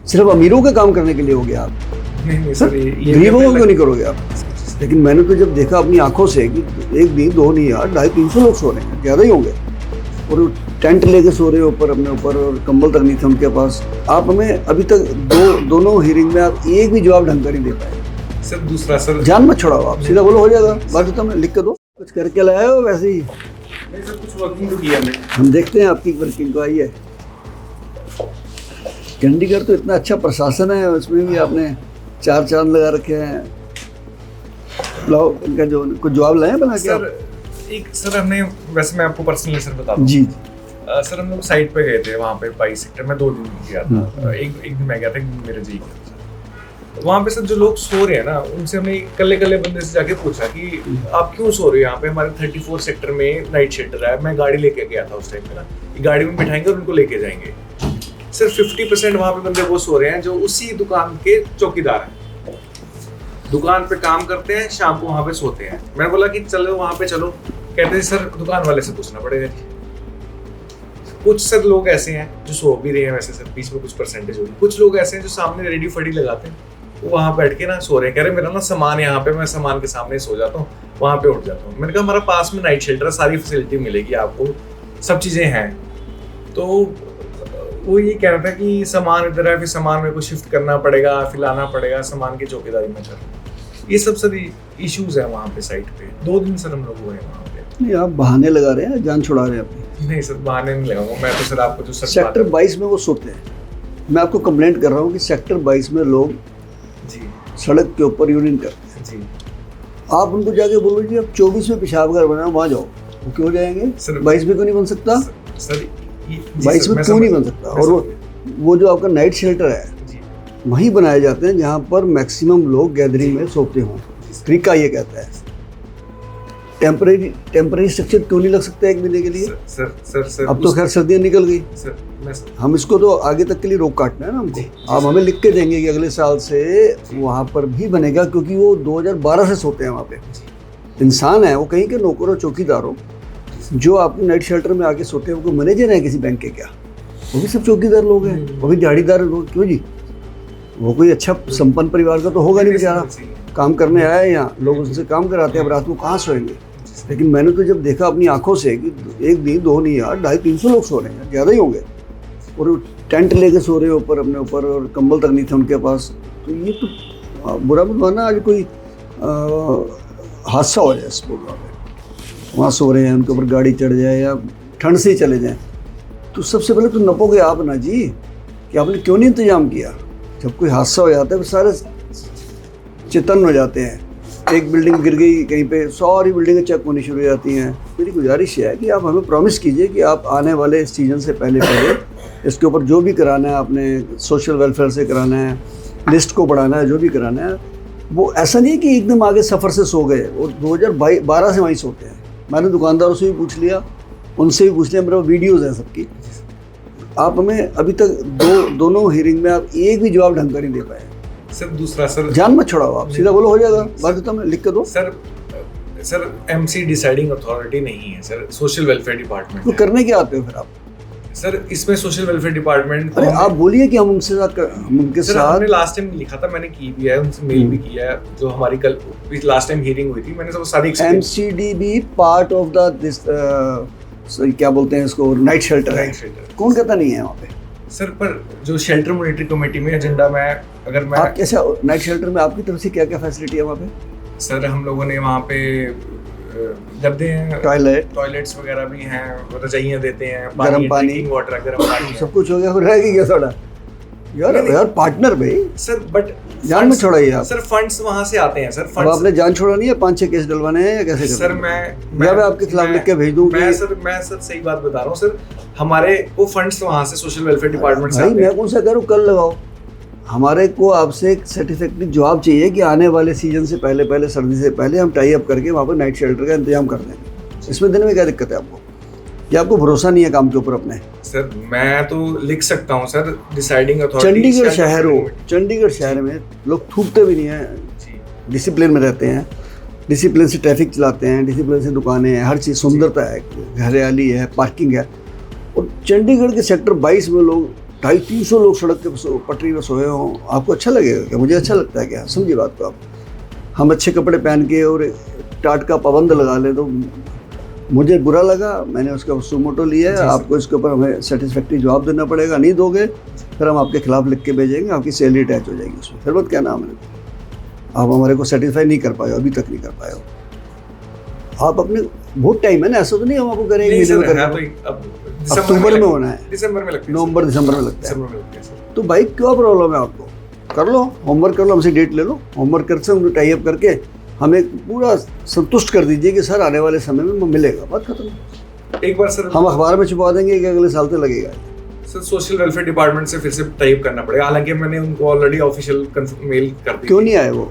सिर्फ अमीरों के काम करने के लिए हो गया आप? नहीं सर, ये गरीबों को क्यों नहीं करोगे आप? लेकिन मैंने तो जब देखा अपनी आंखों से कि एक नहीं दो नहीं यार 250-300 लोग सो रहे हैं, ज़्यादा ही होंगे, और वो टेंट लेके सो रहे ऊपर अपने ऊपर, और कंबल तक नहीं थे उनके पास। आप हमें अभी तक दोनों हियरिंग में आप एक भी जवाब ढंग का नहीं दे पाए। सर दूसरा सर, जान मत छुड़ाओ आप, सीधा बोलो हो जाएगा, बाकी तो हमें लिख के दो, कुछ करके लाए हो वैसे ही। नहीं सर, कुछ वर्किंग तो किया हमने। हम देखते हैं आपकी वर्किंग को, आइए। चंडीगढ़ तो इतना अच्छा प्रशासन है, उसमें भी आपने 4 चांद लगा रखे हैं। लाओ इनका जो कुछ जवाब लाए बना के आप। सर एक सर हमने, वैसे मैं आपको पर्सनली सर बता दूं, जी सर हम लोग साइट पे गए थे वहाँ पे 22 सेक्टर में, 2 दिन गया था। एक दिन मैं गया था, एक दिन मेरे जी गया था। वहाँ पे सर जो लोग सो रहे हैं ना, उनसे हमने कल्ले बंदे से जाके पूछा कि आप क्यों सो रहे हो यहाँ पे? हमारे 34 सेक्टर में नाइट शेल्टर है, मैं गाड़ी लेके गया था उस टाइम पे ना, गाड़ी में बिठाएंगे और उनको लेके जाएंगे। सिर्फ 50% वहाँ पे बंदे वो सो रहे हैं जो उसी दुकान के चौकीदार हैं, दुकान पे काम करते हैं, शाम को वहाँ पे सोते हैं। मैंने बोला कि चलो वहाँ पे चलो, कहते हैं सर दुकान वाले से पूछना पड़ेगा जी। कुछ सर लोग ऐसे हैं जो सो भी रहे हैं, वैसे सर बीच में कुछ परसेंटेज होगी। कुछ लोग ऐसे हैं जो सामने रेडी फड़ी लगाते हैं, वो वहाँ बैठ के ना सो रहे हैं, कह रहे मेरा ना सामान यहाँ पे, मैं सामान के सामने सो जाता हूँ, वहाँ पे उठ जाता हूँ। मैंने कहा हमारा पास में नाइट शेल्टर, सारी फैसिलिटी मिलेगी आपको, सब चीज़ें हैं। तो वो ये कह रहा था कि सामान इधर है, फिर सामान मेरे को शिफ्ट करना पड़ेगा, फिर लाना पड़ेगा, सामान की चौकीदारी में कर। ये सब सर इश्यूज है वहाँ पे साइट पे। 2 दिन सर हम लोग हुए हैं वहाँ पे। नहीं, आप बहाने लगा रहे हैं, जान छुड़ा रहे हैं अपनी। नहीं सर, बहाने नहीं लगाऊंगा मैं तो सर, आपको जो सच सेक्टर 22 में वो सोते हैं। मैं आपको कंप्लेंट कर रहा हूँ कि सेक्टर 22 में लोग जी सड़क के ऊपर यूरिन करते हैं। जी आप उनको जाके बोलो जी आप 24 में पेशाब घर बनाओ, वहाँ जाओ, वो क्यों जाएंगे? सर 22 में क्यों नहीं बन सकता? सर 22 में क्यों नहीं बन सकता? और वो जो आपका नाइट शेल्टर है, वहीं बनाए जाते हैं जहाँ पर मैक्सिमम लोग गैदरिंग में सोते हों। तरीका ये कहता है। टेम्परेरी स्ट्रक्चर क्यों नहीं लग सकता 1 महीने के लिए? सर अब तो खैर सर्दियाँ निकल गई, सर हम इसको तो आगे तक के लिए रोक काटना है ना हमको। आप हमें लिख के देंगे कि अगले साल से वहाँ पर भी बनेगा, क्योंकि वो 2012 से सोते हैं वहाँ पे। इंसान है वो, कहीं के नौकर और चौकीदार हो, जो आपके नाइट शेल्टर में आके सोते हैं, वो मैनेजर है किसी बैंक के क्या? वो भी सब चौकीदार लोग हैं, वो भी दिहाड़ीदार लोग। क्यों जी? वो कोई अच्छा संपन्न परिवार का तो होगा नहीं बेचारा, काम करने आया है यहाँ, लोग उनसे काम कराते हैं, अब रात को कहाँ सोएंगे? लेकिन मैंने तो जब देखा अपनी आंखों से कि एक नहीं दो नहीं यार 250-300 लोग सो रहे हैं, ज़्यादा ही होंगे, और वो टेंट लेके सो रहे ऊपर अपने ऊपर, और कंबल तक नहीं थे उनके पास। तो ये तो बुरा मत मानना, आज कोई हादसा हो जाए सपोज वहाँ सो रहे हैं, उनके ऊपर गाड़ी चढ़ जाए या ठंड से ही चले जाएँ, तो सबसे पहले तो नपोगे आप ना जी कि आपने क्यों नहीं इंतजाम किया। जब कोई हादसा हो जाता है फिर सारे चेतन हो जाते हैं। एक बिल्डिंग गिर गई कहीं पे, सारी बिल्डिंगें चेक होनी शुरू हो जाती हैं। मेरी गुजारिश है कि आप हमें प्रॉमिस कीजिए कि आप आने वाले सीजन से पहले इसके ऊपर जो भी कराना है, आपने सोशल वेलफेयर से कराना है, लिस्ट को बढ़ाना है, जो भी कराना है, वो ऐसा नहीं है कि एकदम आगे सफ़र से सो गए, और 2012 से वहीं सोते हैं। मैंने दुकानदारों से भी पूछ लिया, उनसे भी पूछ लिया, मेरे वीडियोज़ हैं सबकी। आप हमें अभी तक दोनों हियरिंग में आप एक भी जवाब ढंग का नहीं दे पाए। सर दूसरा सर, जान मत छुड़ाओ आप, सीधा बोलो हो जाएगा, बाकी तो हमें लिख के दो। सर MC डिसाइडिंग अथॉरिटी नहीं है सर, सोशल वेलफेयर डिपार्टमेंट तो करने क्या आते हो फिर आप? सर इसमें सोशल वेलफेयर डिपार्टमेंट, अरे आप बोलिए कि हम उनके साथ हमने लास्ट टाइम लिखा था, मैंने की भी है, उनसे मेल भी किया है। जो हमारी कल लास्ट टाइम हियरिंग हुई थी, मैंने सब सारी MCD भी पार्ट ऑफ द क्या बोलते हैं इसको, नाइट शेल्टर है। कौन कहता नहीं है वहाँ पे? सर पर जो शेल्टर मॉनिटरी कमेटी में एजेंडा में, अगर मैं आप कैसा नाइट शेल्टर में आपकी तरफ से क्या क्या फैसिलिटी है वहाँ पे? सर हम लोगों ने वहाँ पे गद्दे हैं, टॉयलेट्स वगैरह भी हैं, रजाइयाँ देते हैं, गर्म पानी, वाटर, गर्म पानी, सब कुछ हो गया, रह गया थोड़ा यार पार्टनर भाई। सर बट जान में छोड़ाइए आप। सर फंड्स वहाँ से आते हैं सर। अब आपने जान छोड़ानी है, 5-6 केस डलवाने हैं या कैसे? सर मैं आपके खिलाफ लिख के भेज दूँ। मैं सर सही बात बता रहा हूँ सर, हमारे वो फंड्स वहाँ से सोशल वेलफेयर डिपार्टमेंट से आते हैं। मैं कौन सा करूँ, कल लगाओ। हमारे को आपसे एक सर्टिफिकेटली जवाब चाहिए कि आने वाले सीजन से पहले सर्दी से पहले हम टाई अप करके वहाँ पर नाइट शेल्टर का इंतजाम कर देंगे। इसमें देने में क्या दिक्कत है आपको? या आपको भरोसा नहीं है काम के ऊपर अपने? सर मैं तो लिख सकता हूँ सर, डिसाइडिंग अथॉरिटी। चंडीगढ़ शहर में लोग थूकते भी नहीं हैं, डिसिप्लिन में रहते हैं, डिसिप्लिन से ट्रैफिक चलाते हैं, डिसिप्लिन से दुकानें हैं, हर चीज़ सुंदरता है, हरियाली है, पार्किंग है। और चंडीगढ़ के सेक्टर 22 में लोग 250-300 लोग सड़क के पटरी पर सोए हों, आपको अच्छा लगेगा क्या? मुझे अच्छा लगता है क्या? समझिए बात को आप। हम अच्छे कपड़े पहन के और टाट का पाबंद लगा लें तो मुझे बुरा लगा, मैंने उसका सुमोटो लिया है। आपको इसके ऊपर हमें सेटिस्फैक्ट्री जवाब देना पड़ेगा, नहीं दोगे फिर हम आपके खिलाफ लिख के भेजेंगे, आपकी सैलरी अटैच हो जाएगी उसमें। फिर मत क्या नाम है, आप हमारे को सेटिस्फाई नहीं कर पाए हो, अभी तक नहीं कर पाए हो। आप अपने बहुत टाइम है ना, ऐसा तो नहीं हम आपको करेंगे नहीं महीने सर, में है करेंगे, तो अब अक्टूबर में होना है, दिसंबर में लगता है, नवंबर दिसंबर में लगता दिसंबर है। में लगता है सर। तो भाई क्या प्रॉब्लम है आपको? कर लो होमवर्क, कर लो, हमसे डेट ले लो, होमवर्क कर से हम टाई अप करके हमें पूरा संतुष्ट कर दीजिए कि सर आने वाले समय में मिलेगा, बात खत्म। एक बार सर हम अखबार में छुपा देंगे कि अगले साल तक लगेगा। सर सोशल वेलफेयर डिपार्टमेंट से फिर से टाइप करना पड़ेगा, हालांकि मैंने उनको ऑलरेडी ऑफिशियल मेल कर दी। क्यों नहीं आए वो?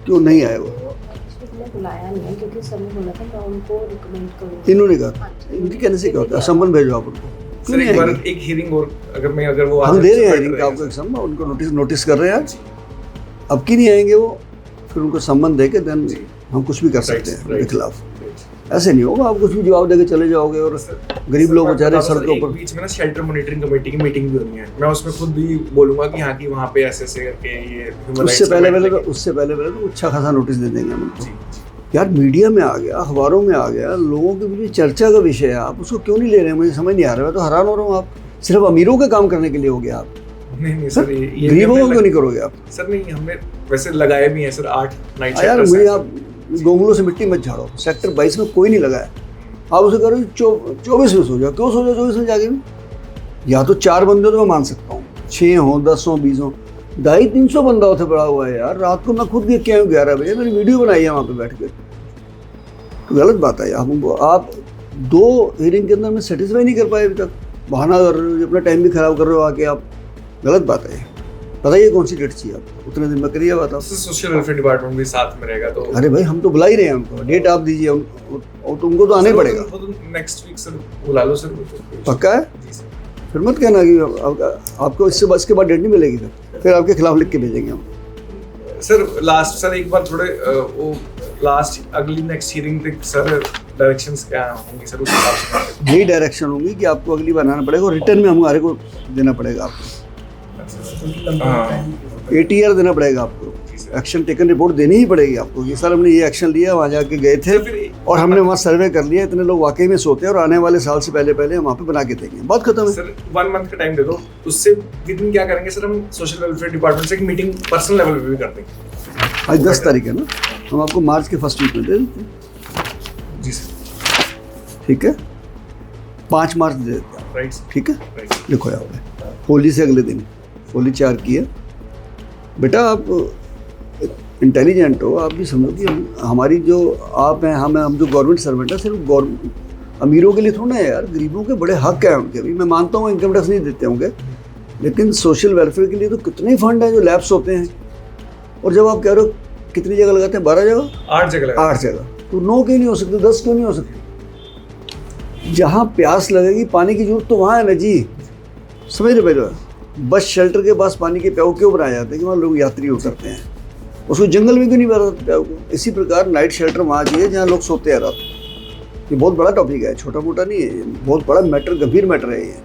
क्यों नहीं आए वो? मैंने बुलाया नहीं है क्योंकि सर ने बोला था मैं उनको रिकमेंड करूंगी। इन्होंने कहा, इनकी कहने से क्या होता है? संबंध भेजो आप उनको। क्यों सर नहीं एक बार आएंगे? एक हियरिंग और अगर वो हम आज दे रहे हैं बेटर हियरिंग का रहेगा आपको एक सर। संबंध, उनको नोटिस कर रहे हैं आज। अब की नहीं आएंगे वो, फिर उनको संबंध दे के देन हम कुछ भी कर सकते हैं उनके खिलाफ। ऐसे नहीं होगा, आप कुछ भी जवाब देके चले जाओगे और गरीब लोग बेचारे सड़क के ऊपर। बीच में ना शेल्टर मॉनिटरिंग कमेटी की मीटिंग भी होनी है, मैं उसमें खुद भी बोलूंगा कि हाँ कि वहाँ पे ऐसे करके ये उससे पहले तो अच्छा खासा नोटिस दे देंगे हम उनको। यार मीडिया में आ गया, अखबारों में आ गया, लोगों के बीच में चर्चा का विषय है, आप उसको क्यों नहीं ले रहे हैं? मुझे समझ नहीं आ रहा है, मैं तो हैरान हो रहा हूँ। आप सिर्फ अमीरों के काम करने के लिए हो गया आप? नहीं सर, ये गरीबों को क्यों नहीं करोगे आप? सर नहीं, हमने वैसे लगाए भी हैं सर 8 नाइट यार शेल्टर्स मुझे हैं। आप गोंगलों से मिट्टी मत झाड़ो। सेक्टर 22 में कोई नहीं लगाया, आप उसे करो 24 में सो जाओ। क्यों सो जाओ 24 में जाके भी? या तो 4 बंदे तो मैं मान सकता हूँ, 6 हो 10 हो 20 हो, 250-300 बंदा उसे पड़ा हुआ है यार। रात को मैं खुद देख के आया हूँ 11 बजे, मैंने वीडियो बनाई है वहाँ पे बैठ के। तो गलत बात है आप 2 हियरिंग के अंदर में सेटिस्फाई नहीं कर पाए अभी तक, बहाना कर रहे हो, अपना टाइम भी खराब कर रहे हो आके आप। गलत बात है। बताइए कौन सी डेट चाहिए आपको? उतने दिन में करिए बात आप। सोशल वेलफेयर डिपार्टमेंट भी साथ में रहेगा तो अरे भाई हम तो बुला ही रहे हैं उनको, डेट आप दीजिए, और तुमको तो आना ही पड़ेगा। नेक्स्ट वीक सर बुला लो सर। पक्का है? जी सर। फिर मत कहना कि आपको इसके बाद डेट नहीं मिलेगी, फिर आपके खिलाफ लिख के भेजेंगे हम। सर लास्ट सर एक बार थोड़े वो लास्ट अगली नेक्स्ट हियरिंग तक सर डायरेक्शंस क्या होंगी सर उस हिसाब से? यही डायरेक्शन होगी कि आपको अगली बार आना पड़ेगा और रिटर्न में हमारे को देना पड़ेगा आपको, ATR देना पड़ेगा आपको, एक्शन टेकन रिपोर्ट देनी ही पड़ेगी आपको कि सर हमने ये एक्शन लिया, वहाँ जाके गए थे और हमने वहाँ सर्वे कर लिया, इतने लोग वाकई में सोते हैं और आने वाले साल से पहले हम वहाँ पे बना के देंगे। बात खत्म है। सर 1 मंथ का टाइम दे दो, उससे विदिन क्या करेंगे सर, हम सोशल वेलफेयर डिपार्टमेंट से एक मीटिंग पर्सनल लेवल पे भी कर देंगे। आज 10 तारीख है ना, हम आपको मार्च के फर्स्ट वीक में दे देते हैं। जी सर। ठीक है, 5 मार्च दे देते हैं। राइट ठीक है, राइट। लिखो यहाँ होली से अगले दिन, होली 4 की है। बेटा आप इंटेलिजेंट हो, आप भी समझो कि हमारी जो आप हैं, हम जो गवर्नमेंट सर्वेंट है, सिर्फ अमीरों के लिए थोड़ा है यार, गरीबों के बड़े हक हैं उनके भी। मैं मानता हूँ इनकम टैक्स नहीं देते होंगे, लेकिन सोशल वेलफेयर के लिए तो कितने फंड हैं जो लैप्स होते हैं। और जब आप कह रहे हो कितनी जगह लगाते हैं, 12 जगह, 8 जगह लगा। 8 जगह, तो 9 क्यों नहीं हो सकते, 10 क्यों नहीं हो सकते? जहाँ प्यास लगेगी, पानी की जरूरत तो वहाँ है ना जी, समझ रहे पहले? बस शेल्टर के पास पानी के प्याऊ क्यों बनाए जाते हैं कि वहाँ लोग यात्री उतरते हैं, उसको जंगल में क्यों नहीं बनाते प्याऊ को? इसी प्रकार नाइट शेल्टर वहाँ चाहिए जहाँ लोग सोते हैं रात। ये बहुत बड़ा टॉपिक है, छोटा मोटा नहीं है, बहुत बड़ा मैटर, गंभीर मैटर है ये।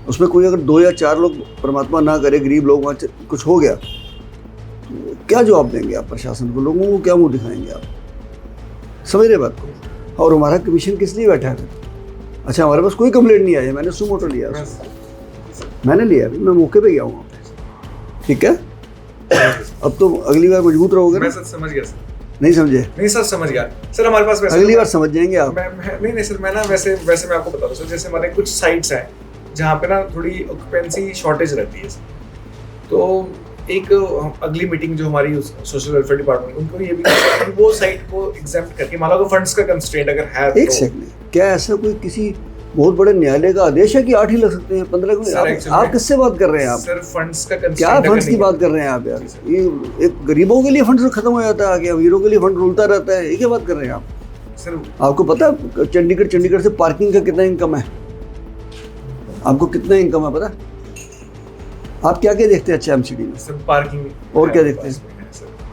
उसमें कोई अगर 2 या 4 लोग, परमात्मा ना करे, गरीब लोग वहाँ कुछ हो गया तो क्या जवाब देंगे आप प्रशासन को? लोगों को क्या मुँह दिखाएंगे आप? समझ रहे बात को? और हमारा कमीशन किस लिए बैठा है? अच्छा, हमारे पास कोई कंप्लेंट नहीं आई है, मैंने सुमोटो लिया, मैंने लिया, अभी मैं मौके पे गया हूँ। ठीक है, अब तो अगली बार मजबूत रहोगे ना? मैं सर समझ गया सर। नहीं समझे? नहीं सर समझ गया सर। हमारे पास वैसे अगली बार समझ जाएंगे आप। नहीं सर, मैं ना वैसे मैं आपको बता दूं सर, जैसे हमारे कुछ साइट्स हैं जहाँ पे ना थोड़ी ऑक्यूपेंसी शॉर्टेज रहती है, तो एक अगली मीटिंग जो हमारी सोशल वेलफेयर डिपार्टमेंट, उनको ये भी कहते हैं वो साइट को एग्जेम्प्ट करके, मान लो फंड्स का कंस्ट्रेंट अगर है एक सेकंड, क्या ऐसा कोई किसी बहुत बड़े न्यायालय का आदेश है कि 8 ही लग सकते हैं, 15 को? आप किससे बात कर रहे हैं आप? सर फंड्स का क्या फंड्स की बात कर रहे हैं आप यार? ये एक गरीबों के लिए फंड खत्म हो जाता है आगे, अमीरों के लिए फंड रुलता रहता है, ये क्या बात कर रहे हैं आप? सर आपको पता है चंडीगढ़ से पार्किंग का कितना इनकम है? आपको कितना इनकम है पता? आप क्या क्या देखते हैं अच्छा MCD में? सर पार्किंग और क्या देखते हैं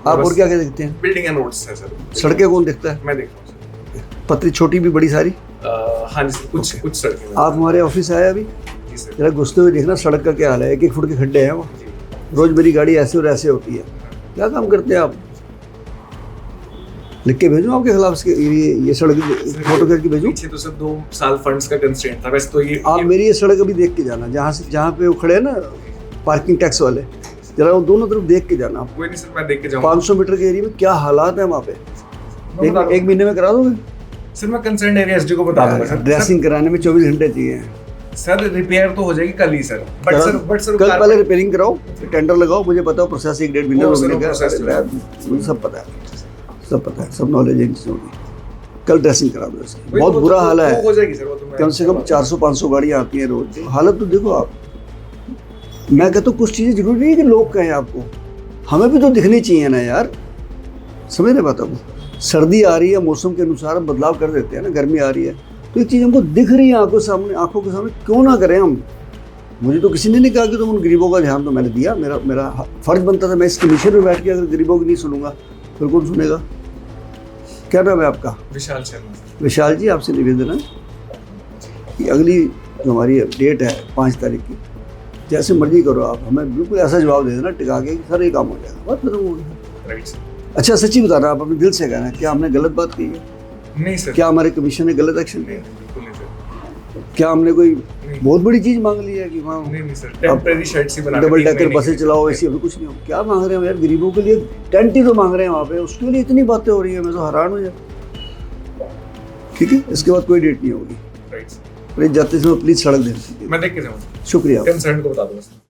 आप? और क्या क्या देखते हैं? बिल्डिंग एंड रोड्स है सर। सड़कें कौन देखता है? मैं देख रहा हूँ सर। पतली छोटी भी बड़ी सारी? हाँ जी सर, कुछ सड़कें। आप हमारे ऑफिस आए अभी? जी सर जरा घुसते हुए देखना सड़क का क्या हाल है, 1-1 फुट के खड्डे हैं वहाँ। रोज मेरी गाड़ी ऐसे और ऐसे होती है। क्या काम करते हैं आप? लिख के भेजूँ आपके खिलाफ इसके ये सड़क की फोटो करके भेजूँ? पीछे तो सर 2 साल फंड्स का कंस्ट्रेंट था वैसे तो ये आप मेरी ये सड़क अभी देख के जाना, जहाँ पे वो खड़े हैं ना पार्किंग टैक्स वाले, जरा वो दोनों तरफ देख के जाना आप। कोई नहीं सर मैं देख के जाऊंगा 500 मीटर के एरिया में क्या हालात है वहाँ पे, मैं बता एक महीने में करा दोगे? सर मैं कंसर्न एरिया एसडी को बता दूंगा सर ड्रेसिंग कराने में 24 घंटे चाहिए। सर रिपेयर तो हो जाएगी कल ही सर बट सर कल पहले रिपेयरिंग कराओ, टेंडर लगाओ, मुझे पता है प्रोसेस 1-1.5 महीने वो में सर, मिलेगा, वो प्रोसेस मुझे सब पता है, सब पता है, सब नॉलेज है इन चीज़ों की। कल ड्रेसिंग करा दो इसकी, वही बहुत तो- बुरा वो- हाल वो है। हो जाएगी सर वो तो मैं कम से कम 400-500 गाड़ियाँ आती हैं रोज, हालत तो देखो आप। मैं कहता हूँ कुछ चीज़ें जरूरी नहीं है कि लोग कहें आपको, हमें भी तो दिखनी चाहिए ना यार, समझ रहे बात आपको? सर्दी आ रही है, मौसम के अनुसार हम बदलाव कर देते हैं ना, गर्मी आ रही है तो ये चीज़ हमको दिख रही है आंखों के सामने, क्यों ना करें हम? मुझे तो किसी ने नहीं कहा कि तुम उन गरीबों का ध्यान, तो मैंने दिया, मेरा फर्ज बनता था। मैं इस कमीशन में बैठ के अगर गरीबों की नहीं सुनूंगा फिर कौन सुनेगा? क्या नाम है आपका? विशाल शर्मा विशाल जी, आपसे निवेदन है कि अगली जो हमारी डेट है 5 तारीख की, जैसे मर्जी करो आप, हमें बिल्कुल ऐसा जवाब दे देना टिका के, सर ये काम हो जाएगा, बस खत्म हो गया। राइट सर अच्छा सच्ची बताना, आप अपने दिल से कहना, क्या हमने गलत बात की है? नहीं सर क्या हमारे कमीशन ने गलत एक्शन नहीं लिया? बिल्कुल नहीं सर क्या हमने कोई नहीं बहुत बड़ी चीज़ मांग ली है कि वहाँ नहीं सर टेम्परेरी शर्ट्स ही बना डबल डेकर बसें चलाओ, ऐसी अभी कुछ नहीं हो? क्या मांग रहे हैं यार? गरीबों के लिए टेंट ही तो मांग रहे हैं वहाँ पे, उसके लिए इतनी बातें हो रही है, मैं तो हैरान हो जाए। ठीक है, इसके बाद कोई डेट नहीं होगी। राइट सर प्लीज जाते समय प्लीज सड़क दे दीजिए। मैं देख के जाऊंगा शुक्रिया। कंसर्न को बता दूंगा सर